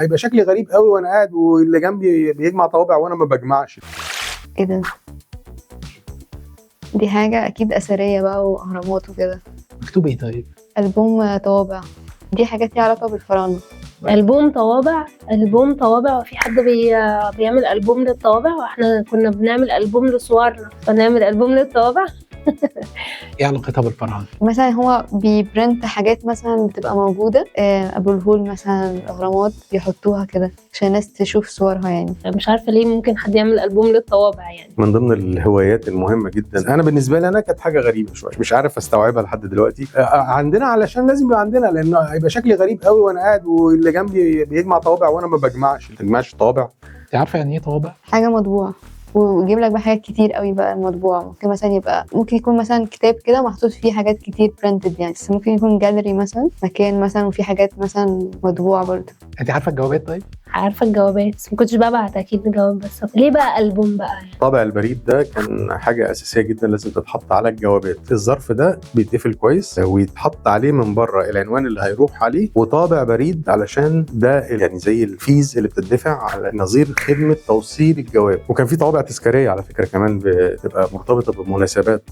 هيبقى شكلي غريب قوي وانا قاعد واللي جنبي بيجمع طوابع وانا ما بجمعش. ايه ده؟ دي حاجة اكيد اثرية بقى واهرامات وكده. مكتوب ايه طيب؟ ألبوم طوابع، دي حاجات ليها علاقة بالفراعنة. ألبوم طوابع في حد بيعمل ألبوم للطوابع، واحنا كنا بنعمل ألبوم لصورنا فنعمل ألبوم للطوابع. ايه علاقتها بالفراعنه؟ مثلا هو بيبرنت حاجات مثلا بتبقى موجودة، أبو الهول مثلا، الأهرامات بيحطوها كده عشان الناس تشوف صورها يعني. مش عارفة ليه ممكن حد يعمل ألبوم للطوابع يعني. من ضمن الهوايات المهمه جدا، انا بالنسبه لي انا كانت حاجه غريبه شويه، مش عارف استوعبها لحد دلوقتي. عندنا علشان لازم يبقى عندنا، لان هيبقى شكلي غريب قوي وانا قاعد واللي جنبي بيجمع طوابع وانا ما بجمعش. ما تجمعش طوابع. انت عارفه يعني ايه طوابع؟ حاجة مطبوعة ويجيب لك بحاجات كتير قوي بقى المطبوعة. ممكن مثلا ممكن يكون مثلا كتاب كده محطوط فيه حاجات كتير برنتد يعني، بس ممكن يكون جاليري مثلا، مكان مثلا وفيه حاجات مثلا مطبوعة برضه. انت عارفه الجوابات طيب؟ عارفة الجوابات بس ما كنتش ببعت أكيد جواب. بس ليه بقى ألبوم بقى يعني؟ طابع البريد ده كان حاجه اساسيه جدا لازم تتحط على الجوابات. الظرف ده بيتقفل كويس ويتحط عليه من بره العنوان اللي هيروح عليه وطابع بريد، علشان ده يعني زي الفيز اللي بتدفع على نظير خدمه توصيل الجواب. وكان في طوابع تذكاريه على فكره كمان بتبقى مرتبطه بمناسبات.